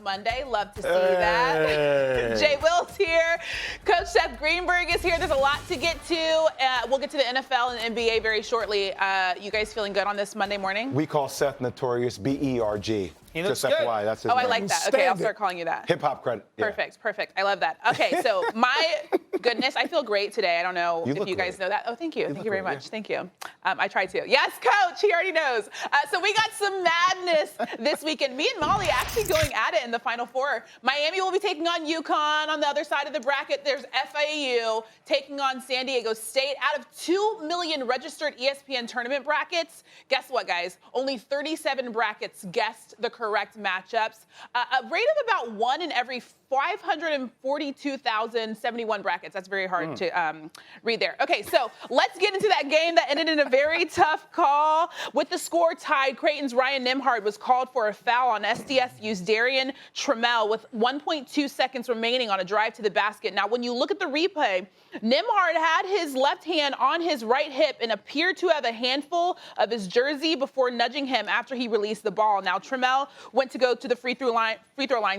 Monday. Love to see that. JWill's here. Coach Seth Greenberg is here. There's a lot to get to. We'll get to the NFL and NBA very shortly. You guys feeling good on this Monday morning? We call Seth Notorious B-E-R-G. He looks Just good. FYI, that's his Oh, name. I like that. Okay, I'll start calling you that. Hip-hop credit. Yeah. Perfect. I love that. Okay, so my goodness, I feel great today. I don't know if you guys know that. Oh, thank you. Thank you very much. Thank you. I try to. Yes, Coach. He already knows. So we got some madness this weekend. Me and Molly actually going at it in the Final Four. Miami will be taking on UConn. On the other side of the bracket, there's FAU taking on San Diego State. Out of 2 million registered ESPN tournament brackets, guess what, guys? Only 37 brackets guessed the correct matchups. A rate of about 1 in every 542,071 brackets. That's very hard to read there. Okay, so let's get into that game that ended in a very tough call. With the score tied, Creighton's Ryan Nembhard was called for a foul on SDSU's Darian Trammell with 1.2 seconds remaining on a drive to the basket. Now, when you look at the replay, Nembhard had his left hand on his right hip and appeared to have a handful of his jersey before nudging him after he released the ball. Now, Trammell went to go to the free throw line,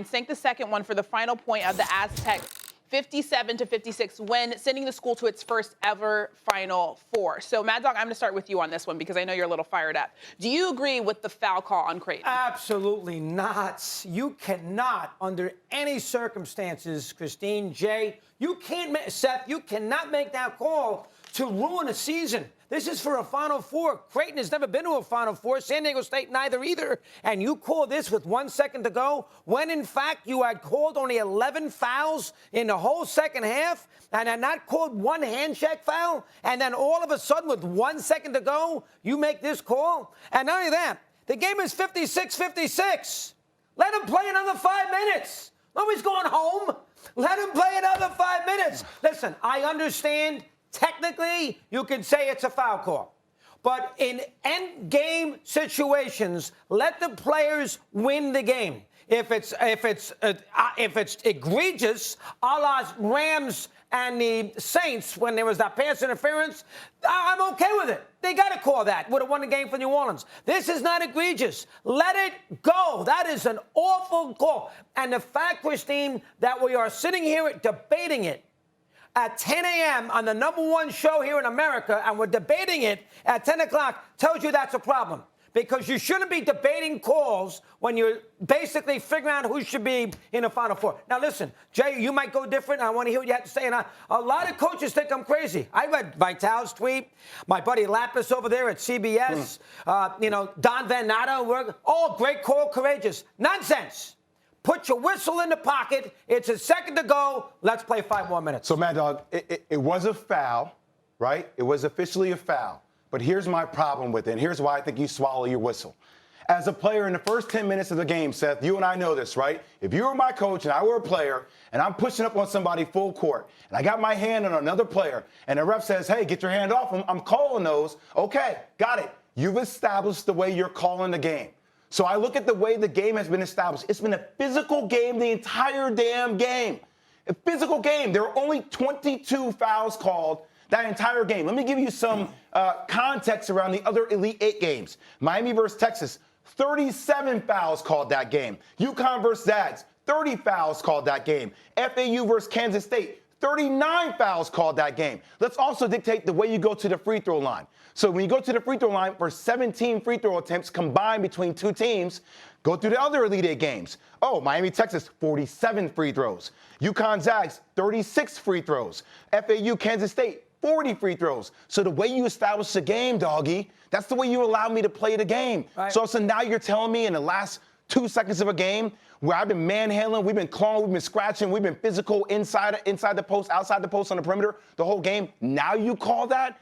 sank the second one for the final point of the Aztec 57-56 win, sending the school to its first ever Final Four. So, Mad Dog, I'm going to start with you on this one because I know you're a little fired up. Do you agree with the foul call on Creighton? Absolutely not. You cannot, under any circumstances, Christine, Jay, you can't, Seth, you cannot make that call to ruin a season. This is for a Final Four. Creighton has never been to a Final Four. San Diego State neither either. And you call this with 1 second to go when, in fact, you had called only 11 fouls in the whole second half and had not called one hand check foul. And then all of a sudden, with 1 second to go, you make this call. And not only that, the game is 56-56. Let him play another 5 minutes. Nobody's going home. Let him play another 5 minutes. Listen, I understand. Technically, you can say it's a foul call. But in end game situations, let the players win the game. If it's egregious, a la Rams and the Saints when there was that pass interference, I'm okay with it. They got to call that. Would have won the game for New Orleans. This is not egregious. Let it go. That is an awful call. And the fact, Christine, that we are sitting here debating it at 10 a.m. on the #1 show here in America, and we're debating it at 10 o'clock, tells you that's a problem. Because you shouldn't be debating calls when you're basically figuring out who should be in the Final Four. Now, listen, Jay, you might go different. I want to hear what you have to say. And a lot of coaches think I'm crazy. I read Vitale's tweet. My buddy Lapis over there at CBS. Don Van Natta. All great call, courageous. Nonsense. Put your whistle in the pocket. It's a second to go. Let's play 5 more minutes. So, Mad Dog, it was a foul, right? It was officially a foul. But here's my problem with it, and here's why I think you swallow your whistle. As a player in the first 10 minutes of the game, Seth, you and I know this, right? If you were my coach and I were a player, and I'm pushing up on somebody full court, and I got my hand on another player, and the ref says, hey, get your hand off him, I'm calling those. Okay, got it. You've established the way you're calling the game. So I look at the way the game has been established. It's been a physical game the entire damn game. A physical game. There are only 22 fouls called that entire game. Let me give you some context around the other Elite Eight games. Miami versus Texas, 37 fouls called that game. UConn versus Zags, 30 fouls called that game. FAU versus Kansas State, 39 fouls called that game. Let's also dictate the way you go to the free throw line. So when you go to the free throw line for 17 free throw attempts combined between two teams, go through the other Elite Eight games. Oh, Miami, Texas, 47 free throws. UConn Zags, 36 free throws. FAU, Kansas State, 40 free throws. So the way you establish the game, doggy, that's the way you allow me to play the game. Right. So now you're telling me in the last 2 seconds of a game where I've been manhandling, we've been clawing, we've been scratching, we've been physical inside the post, outside the post, on the perimeter the whole game. Now you call that?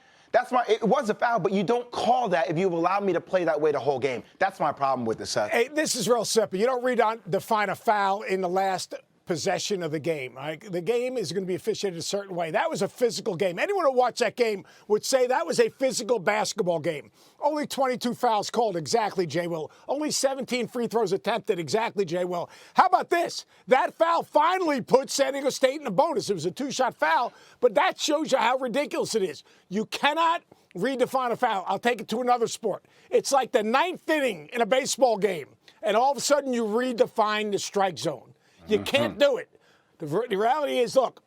It was a foul, but you don't call that if you've allowed me to play that way the whole game. That's my problem with this, Seth. Hey, this is real simple. You don't define a foul in the last possession of the game. Right? The game is going to be officiated a certain way. That was a physical game. Anyone who watched that game would say that was a physical basketball game. Only 22 fouls called, exactly, JWill. Only 17 free throws attempted, exactly, JWill. How about this? That foul finally put San Diego State in the bonus. It was a 2-shot foul, but that shows you how ridiculous it is. You cannot redefine a foul. I'll take it to another sport. It's like the 9th inning in a baseball game. and all of a sudden you redefine the strike zone. You can't do it. The reality is, look,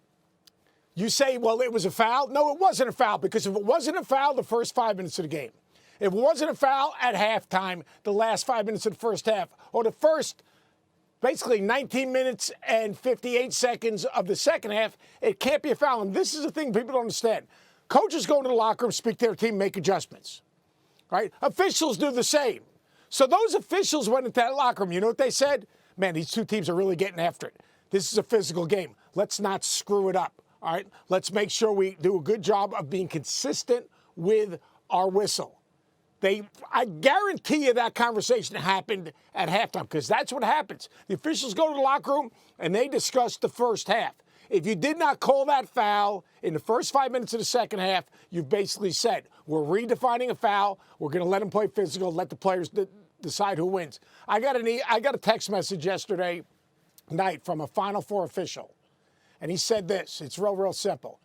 you say, well, it was a foul. No, it wasn't a foul, because if it wasn't a foul, the first 5 minutes of the game, if it wasn't a foul at halftime, the last 5 minutes of the first half, or the first basically 19 minutes and 58 seconds of the second half, it can't be a foul. And this is the thing people don't understand. Coaches go into the locker room, speak to their team, make adjustments. Right? Officials do the same. So those officials went into that locker room. You know what they said? Man, these two teams are really getting after it. This is a physical game. Let's not screw it up. All right? Let's make sure we do a good job of being consistent with our whistle. I guarantee you that conversation happened at halftime, because that's what happens. The officials go to the locker room and they discuss the first half. If you did not call that foul in the first 5 minutes of the second half, you've basically said, we're redefining a foul. We're going to let them play physical, let the players decide who wins. I got a text message yesterday night from a Final Four official, and he said this. It's real simple.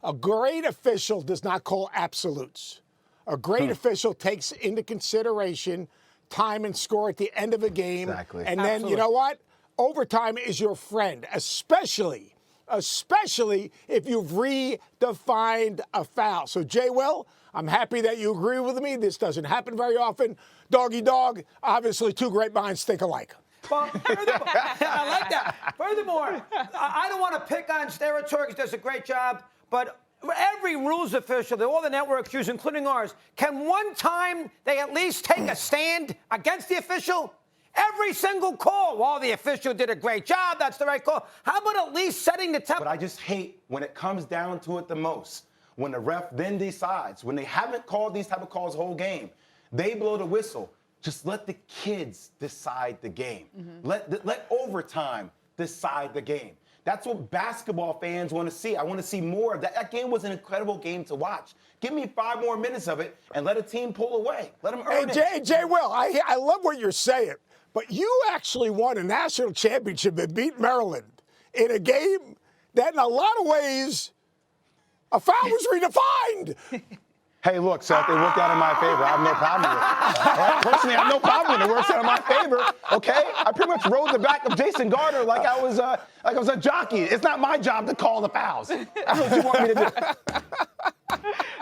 A great official does not call absolutes. A great official takes into consideration time and score at the end of a game. Exactly. And then, you know what? Overtime is your friend, especially if you've redefined a foul. So, JWill, I'm happy that you agree with me. This doesn't happen very often. Doggy dog, obviously two great minds think alike. Well, I like that. Furthermore, I don't want to pick on Stereoturk. He does a great job, but every rules official, all the networks use, including ours, can one time they at least take a stand against the official? Every single call. Well, the official did a great job. That's the right call. How about at least setting the tempo? But I just hate when it comes down to it the most, when the ref then decides, when they haven't called these type of calls the whole game, they blow the whistle. Just let the kids decide the game. Let overtime decide the game. That's what basketball fans want to see. I want to see more of that. That game was an incredible game to watch. Give me 5 more minutes of it and let a team pull away. Let them earn it. JWill, I love what you're saying, but you actually won a national championship and beat Maryland in a game that in a lot of ways a foul was redefined. Hey, look, Seth, it worked out in my favor. I have no problem with it. All right? Personally, I have no problem with it. It works out in my favor, okay? I pretty much rode the back of Jason Garner like I was a jockey. It's not my job to call the fouls. I don't know what you want me to do.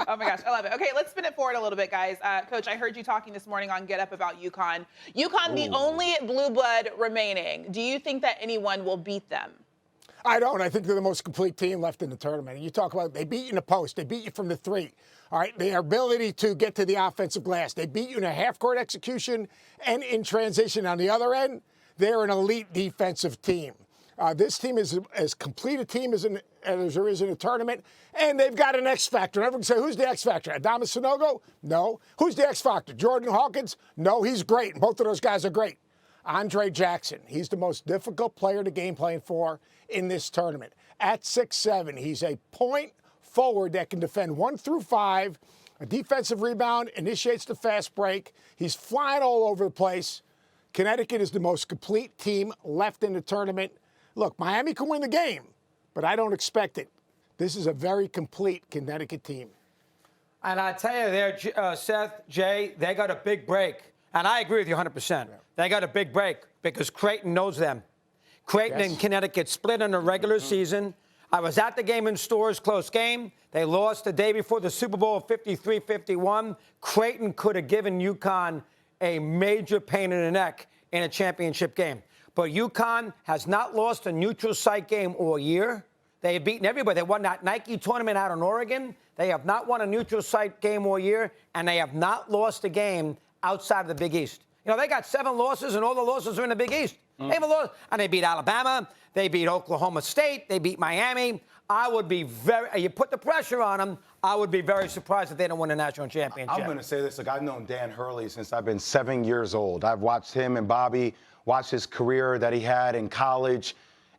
Oh, my gosh. I love it. Okay, let's spin it forward a little bit, guys. Coach, I heard you talking this morning on Get Up about UConn. UConn, the only blue blood remaining. Do you think that anyone will beat them? I don't. I think they're the most complete team left in the tournament. And you talk about they beat you in the post. They beat you from the three. All right, their ability to get to the offensive glass. They beat you in a half-court execution and in transition. On the other end, they're an elite defensive team. This team is as complete a team as there is in a tournament, and they've got an X factor. Everyone can say, who's the X factor? Adamas Sanogo? No. Who's the X factor? Jordan Hawkins? No, he's great. Both of those guys are great. Andre Jackson, he's the most difficult player to game plan for in this tournament. At 6'7", he's a point forward that can defend 1 through 5, a defensive rebound, initiates the fast break. He's flying all over the place. Connecticut is the most complete team left in the tournament. Look, Miami can win the game, but I don't expect it. This is a very complete Connecticut team. And I tell you there, Seth, Jay, they got a big break. And I agree with you 100%. Yeah. They got a big break because Creighton knows them. Creighton and Connecticut split in the regular season. I was at the game in Stores, close game. They lost the day before the Super Bowl, 53-51. Creighton could have given UConn a major pain in the neck in a championship game. But UConn has not lost a neutral site game all year. They have beaten everybody. They won that Nike tournament out in Oregon. They have not won a neutral site game all year, and they have not lost a game outside of the Big East. You know, they got 7 losses, and all the losses are in the Big East. They haven't lost, and they beat Alabama. They beat Oklahoma State. They beat Miami. I would be you put the pressure on them, I would be very surprised if they don't win a national championship. I'm going to say this. Look, I've known Dan Hurley since I've been 7 years old. I've watched him and Bobby, watch his career that he had in college.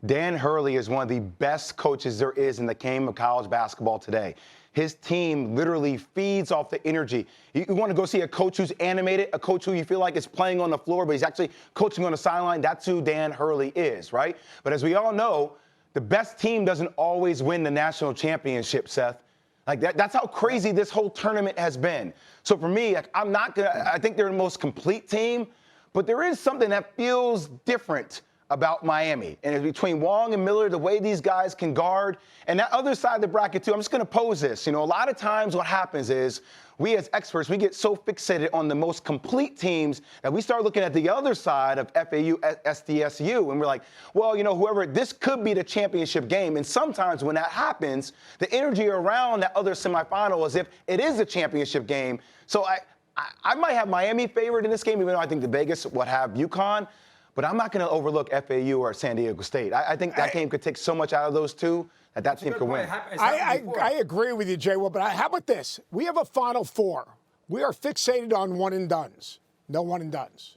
Dan Hurley is one of the best coaches there is in the game of college basketball today. His team literally feeds off the energy. You want to go see a coach who's animated, a coach who you feel like is playing on the floor, but he's actually coaching on the sideline. That's who Dan Hurley is, right? But as we all know, the best team doesn't always win the national championship, Seth. Like that's how crazy this whole tournament has been. So for me, I think they're the most complete team, But there is something that feels different about Miami. And it's between Wong and Miller, the way these guys can guard. And that other side of the bracket, too, I'm just going to pose this. You know, a lot of times what happens is we as experts, we get so fixated on the most complete teams that we start looking at the other side of FAU, SDSU, and we're like, well, you know, whoever, this could be the championship game. And sometimes when that happens, the energy around that other semifinal is if it is a championship game. So I might have Miami favored in this game, even though I think the Vegas would have UConn. But I'm not going to overlook FAU or San Diego State. I think that game could take so much out of those two that team could win. I agree with you, JWill, but how about this? We have a Final Four. We are fixated on one-and-dones. No one-and-dones.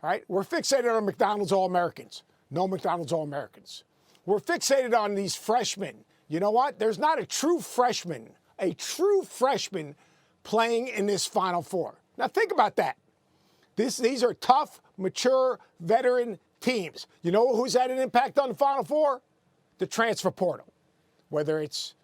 All right? We're fixated on McDonald's All-Americans. No McDonald's All-Americans. We're fixated on these freshmen. You know what? There's not a true freshman playing in this Final Four. Now, think about that. These are tough, mature, veteran teams. You know who's had an impact on the Final Four? The transfer portal. Whether it's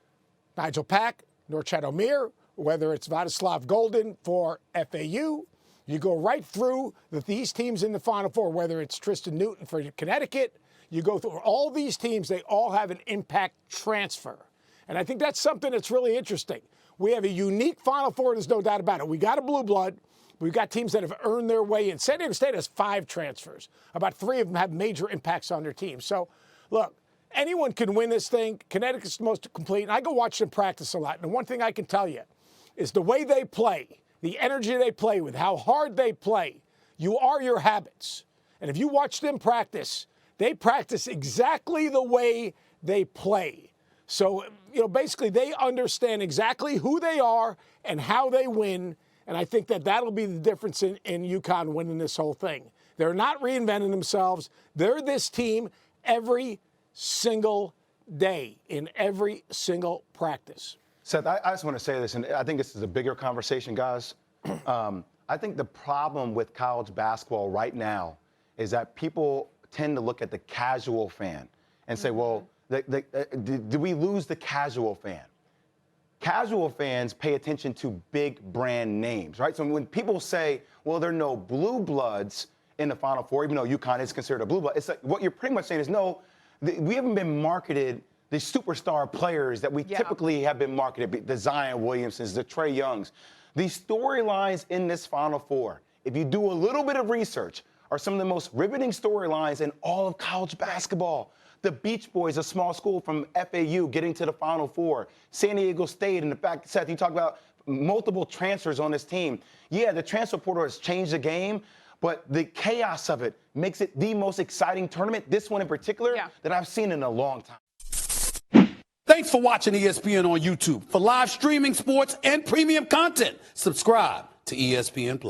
Nigel Pack, Norchad Omier, whether it's Vladislav Golden for FAU, you go right through these teams in the Final Four, whether it's Tristan Newton for Connecticut, you go through all these teams, they all have an impact transfer. And I think that's something that's really interesting. We have a unique Final Four, there's no doubt about it. We got a blue blood. We've got teams that have earned their way in. San Diego State has 5 transfers. About 3 of them have major impacts on their team. So, look, anyone can win this thing. Connecticut's the most complete. And I go watch them practice a lot. And one thing I can tell you is the way they play, the energy they play with, how hard they play, you are your habits. And if you watch them practice, they practice exactly the way they play. So, you know, basically they understand exactly who they are and how they win. And I think that'll be the difference in UConn winning this whole thing. They're not reinventing themselves. They're this team every single day in every single practice. Seth, I just want to say this, and I think this is a bigger conversation, guys. I think the problem with college basketball right now is that people tend to look at the casual fan and say, well, do we lose the casual fan? Casual fans pay attention to big brand names, right? So when people say, well, there are no blue bloods in the Final Four, even though UConn is considered a blue blood, it's like what you're pretty much saying is, no, we haven't been marketed the superstar players that we typically have been marketed, the Zion Williamsons, the Trae Youngs. These storylines in this Final Four, if you do a little bit of research, are some of the most riveting storylines in all of college basketball. The Beach Boys, a small school from FAU, getting to the Final Four. San Diego State, and the fact, Seth, you talk about multiple transfers on this team. Yeah, the transfer portal has changed the game, but the chaos of it makes it the most exciting tournament, this one in particular, that I've seen in a long time. Thanks for watching ESPN on YouTube. For live streaming, sports, and premium content, subscribe to ESPN+.